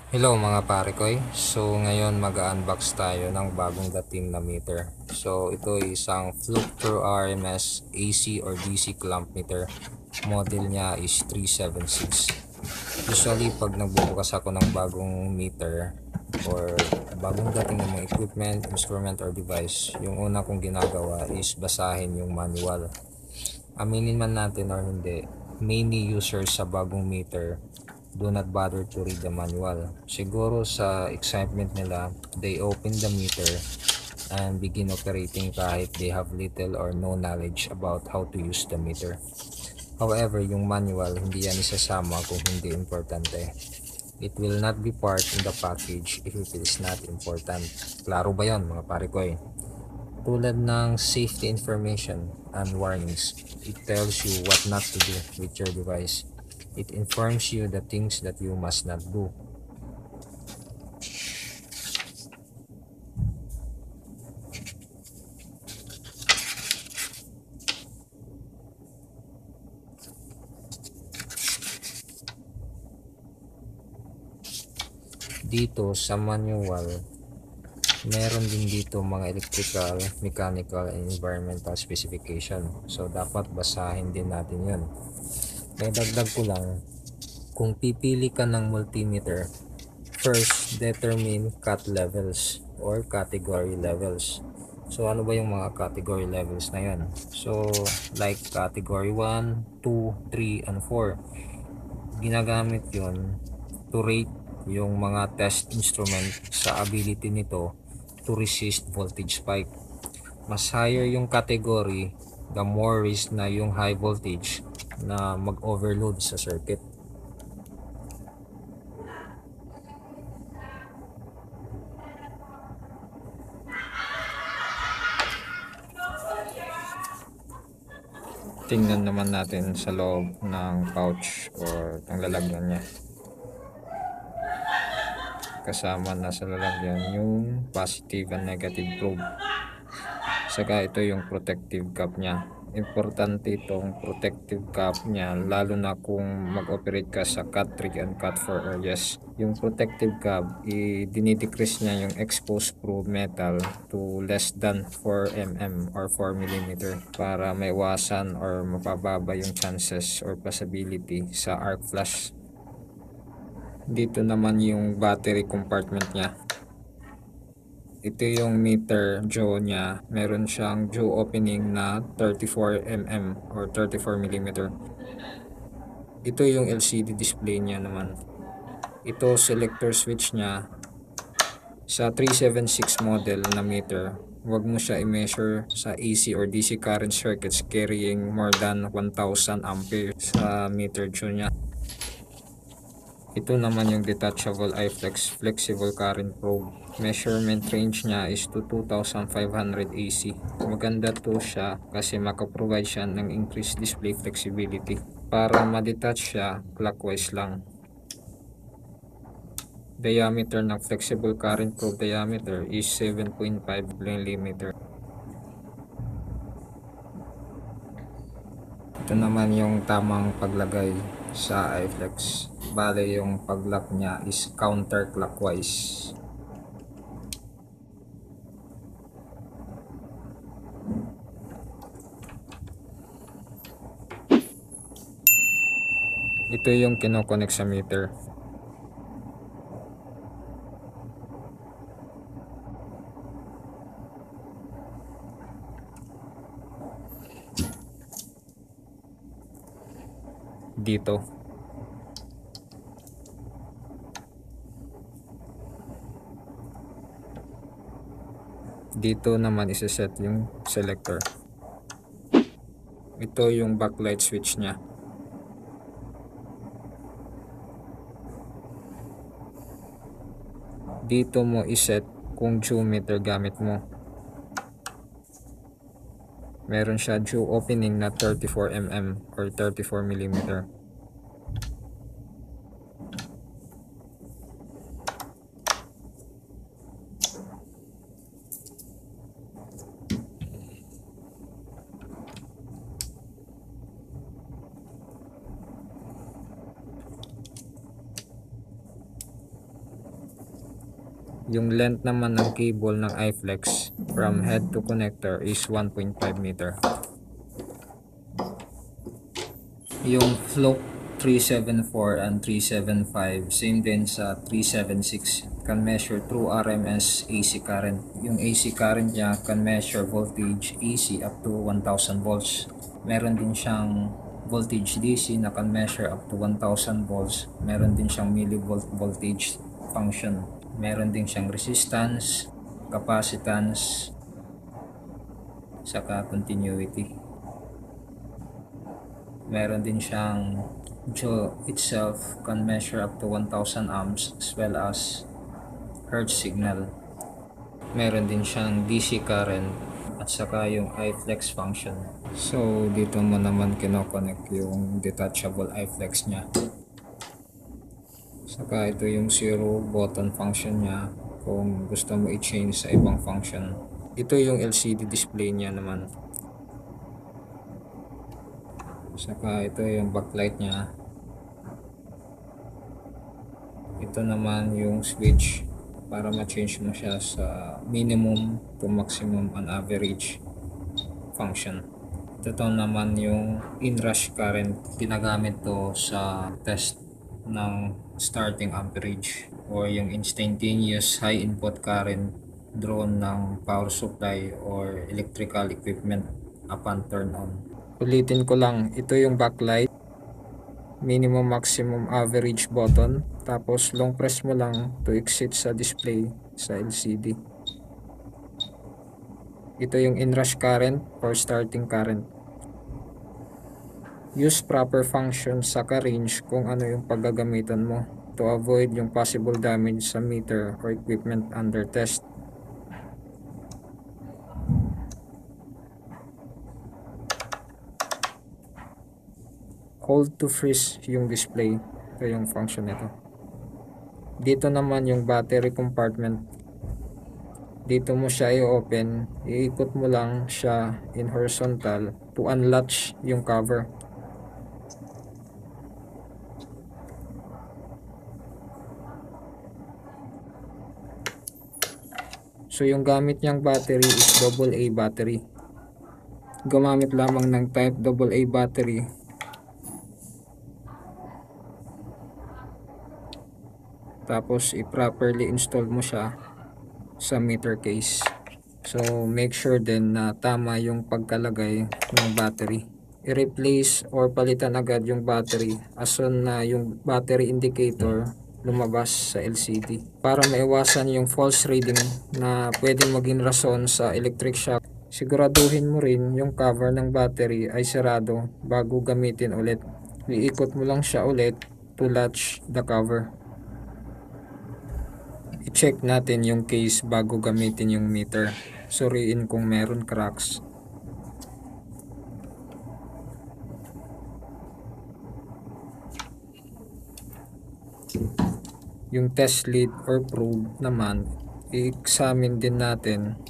Hello mga pare koy. So ngayon mag-unbox tayo ng bagong dating na meter. So ito ay isang Flucture RMS AC or DC clamp meter. Model niya is 376. Usually pag nagbubukas ako ng bagong meter or bagong dating ng mga equipment, instrument or device, yung una kong ginagawa is basahin yung manual. Aminin man natin or hindi, many users sa bagong meter do not bother to read the manual. Siguro sa excitement nila, they open the meter and begin operating kahit they have little or no knowledge about how to use the meter. However, yung manual, hindi yan isasama kung hindi importante. It will not be part in the package if it is not important. Klaro ba yon mga pare ko? Tulad ng safety information and warnings, it tells you what not to do with your device. It informs you the things that you must not do. Dito sa manual, meron din dito mga electrical, mechanical, and environmental specification. So dapat basahin din natin yun. May dagdag ko lang, kung pipili ka ng multimeter, first determine cut levels or category levels. So ano ba yung mga category levels na yan? So like category 1, 2, 3, and 4. Ginagamit yun to rate yung mga test instrument sa ability nito to resist voltage spike. Mas higher yung category, the more risk na yung high voltage na mag-overload sa circuit. Tingnan naman natin sa loob ng pouch or ang lalagyan niya. Kasama na sa lalagyan yung positive and negative probe. Saka ito yung protective cap niya. Importante itong protective cap niya lalo na kung mag-operate ka sa cut 3 and cut 4 areas. Yung protective cap, dinidecrease niya yung exposed probe metal to less than 4 mm or 4 mm para maiwasan or mapababa yung chances or possibility sa arc flash. Dito naman yung battery compartment niya. Ito yung meter jaw niya. Meron siyang jaw opening na 34 mm or 34 mm. Ito yung LCD display niya naman. Ito selector switch niya. Sa 376 model na meter, huwag mo siya i-measure sa AC or DC current circuits carrying more than 1000 ampere sa meter jaw niya. Ito naman yung detachable iFlex flexible current probe. Measurement range niya is to 2500 AC. Maganda to siya kasi makaprovide siya ng increased display flexibility. Para ma-detach siya, clockwise lang. Diameter ng flexible current probe diameter is 7.5 mm. Ito naman yung tamang paglagay sa iFlex. Bale yung pag-lock niya is counterclockwise. Ito yung kinokonek sa meter. Dito. Dito naman isa-set yung selector. Ito yung backlight switch niya. Dito mo iset kung jaw meter gamit mo. Meron siya jaw opening na 34 mm or 34 mm. Yung length naman ng cable ng iFlex from head to connector is 1.5 meter. Yung Float 374 and 375, same din sa 376, can measure true RMS AC current. Yung AC current niya can measure voltage AC up to 1000 volts. Meron din siyang voltage DC na can measure up to 1000 volts. Meron din siyang millivolt voltage function. Meron din siyang resistance, capacitance, saka continuity. Meron din siyang joule itself can measure up to 1000 amps as well as hertz signal. Meron din siyang DC current at saka yung iFlex function. So dito mo naman kinoconnect yung detachable iFlex nya. Saka ito yung zero button function nya kung gusto mo i-change sa ibang function. Ito yung LCD display nya naman. Saka ito yung backlight nya. Ito naman yung switch para ma-change mo siya sa minimum to maximum on average function. Ito naman yung inrush current. Ginagamit to sa test ng starting amperage or yung instantaneous high input current drawn ng power supply or electrical equipment upon turn on. Ulitin ko lang, ito yung backlight, minimum maximum average button, tapos long press mo lang to exit sa display sa LCD. Ito yung inrush current or starting current. Use proper function sa range kung ano yung paggagamitan mo to avoid yung possible damage sa meter or equipment under test. Hold to freeze yung display. Ito yung function nito. Dito naman yung battery compartment. Dito mo siya i-open, iikot mo lang siya in horizontal to unlatch yung cover. So yung gamit niyang battery is AA battery. Gumamit lamang ng type AA battery. Tapos i-properly install mo siya sa meter case. So make sure din na tama yung pagkalagay ng battery. I-replace or palitan agad yung battery as soon na yung battery indicator lumabas sa LCD para maiwasan yung false reading na pwedeng maging rason sa electric shock. Siguraduhin mo rin yung cover ng battery ay sarado bago gamitin ulit. Iikot mo lang siya ulit to latch the cover. I-check natin yung case bago gamitin yung meter. Suriin kung meron cracks. Yung test lead or probe naman, i-examine din natin.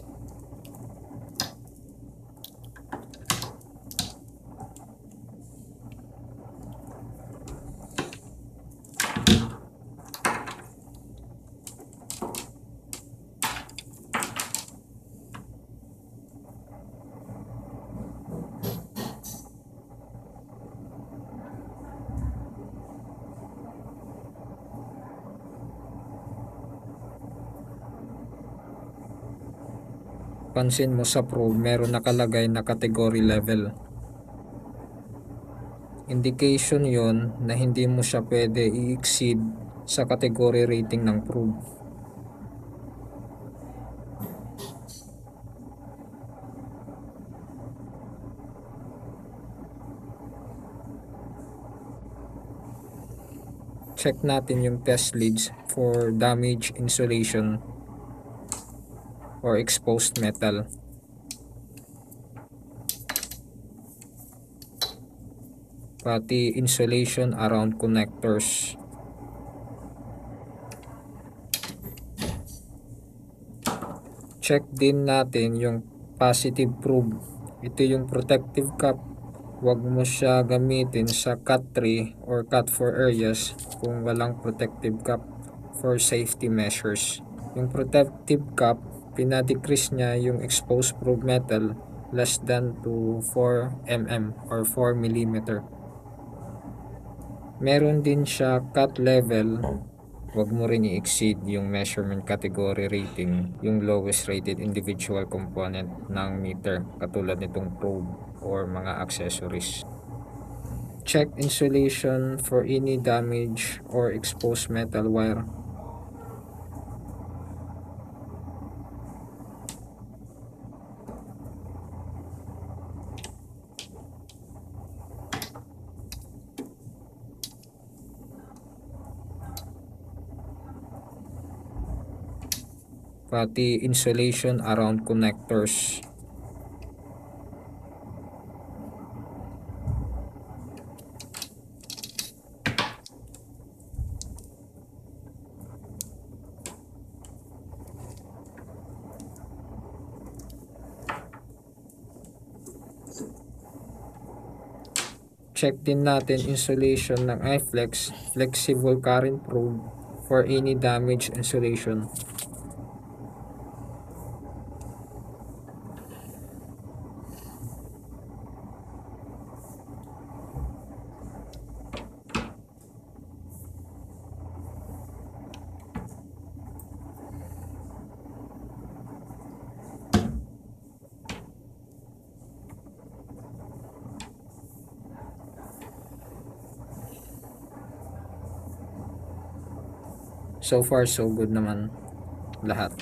Pansin mo sa probe, meron nakalagay na category level. Indication yon na hindi mo siya pwede i-exceed sa category rating ng probe. Check natin yung test leads for damage insulation or exposed metal. Pati insulation around connectors. Check din natin yung positive probe. Ito yung protective cap. Huwag mo siya gamitin sa cut 3 or cut 4 areas kung walang protective cap for safety measures. Yung protective cap, pinadecrease niya yung exposed probe metal less than to 4 mm or 4 mm. Meron din siya cut level. Huwag mo rin i-exceed yung measurement category rating, yung lowest rated individual component ng meter, katulad nitong probe or mga accessories. Check insulation for any damage or exposed metal wire. Pati insulation around connectors. Check din natin insulation ng iFlex flexible current probe for any damaged insulation. So far so good naman lahat.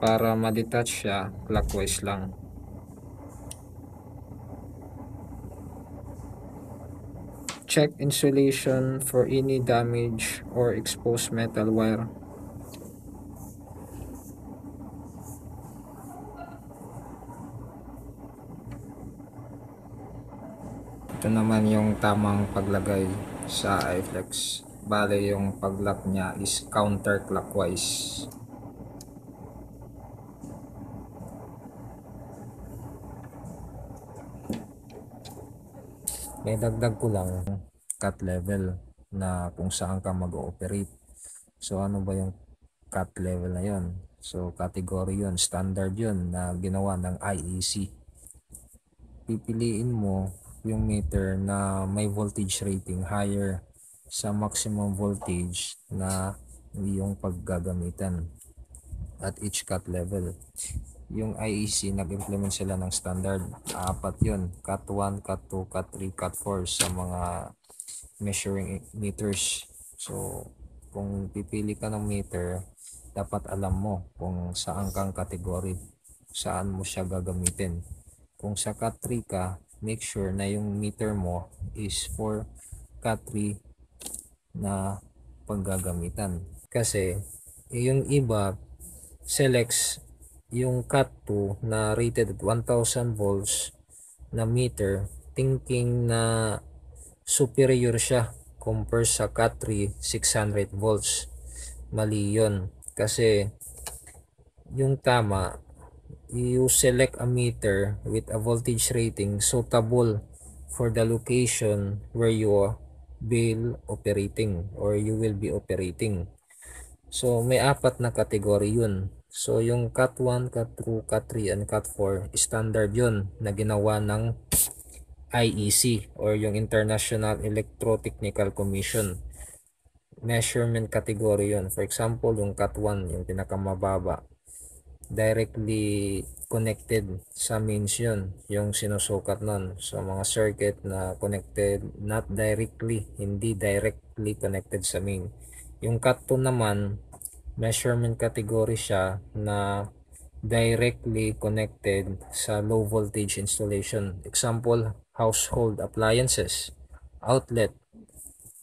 Para ma-detach siya, clockwise lang. Check insulation for any damage or exposed metal wire. Ito naman yung tamang paglagay sa iFlex. Bale yung paglock niya is counterclockwise. May dagdag ko lang cut level na kung saan ka mag-ooperate. So ano ba yung cut level na yon? So category yon, standard yon na ginawa ng IEC. Pipiliin mo yung meter na may voltage rating higher sa maximum voltage na iyong paggagamitan at each cut level. Yung IEC, nag-implement sila ng standard. Apat yun. Cut 1, Cut 2, Cut 3, Cut 4 sa mga measuring meters. So, kung pipili ka ng meter, dapat alam mo kung saan kang category, saan mo siya gagamitin. Kung sa Cut 3 ka, make sure na yung meter mo is for Cut 3 na paggagamitan. Kasi, yung iba, selects yung Cut 2 na rated at 1000 volts na meter, thinking na superior siya compare sa Cut 3 600 volts. Mali yun. Kasi yung tama, you select a meter with a voltage rating suitable for the location where you will operating or you will be operating. So may apat na category yun. So yung Cut 1, Cut 2, Cut 3, and Cut 4, standard yun na ginawa ng IEC or yung International Electrotechnical Commission. Measurement category yun. For example, yung Cut 1, yung pinakamababa, directly connected sa mains yun, yung sinusukat nun. So mga circuit na connected, not directly, hindi directly connected sa main. Yung Cut 2 naman, measurement category siya na directly connected sa low voltage installation. Example, household appliances, outlet,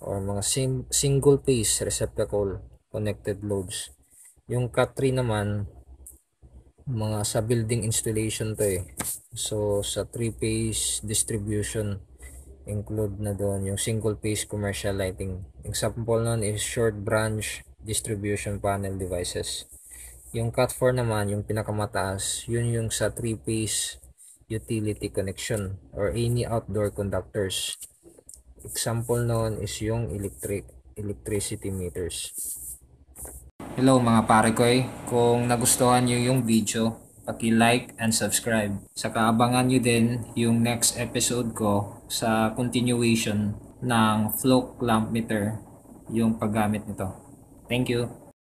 or mga single phase receptacle connected loads. Yung Cut 3 naman, mga sa building installation to eh. So sa 3-phase distribution, include na doon yung single phase commercial lighting. Example nun is short branch distribution panel devices. Yung Cat 4 naman, yung pinakamataas, yun yung sa 3-phase utility connection or any outdoor conductors. Example noon is yung electricity meters. Hello mga pare ko kung nagustuhan nyo yung video, paki-like and subscribe. Saka abangan nyo din yung next episode ko sa continuation ng float lamp meter, yung paggamit nito. Thank you.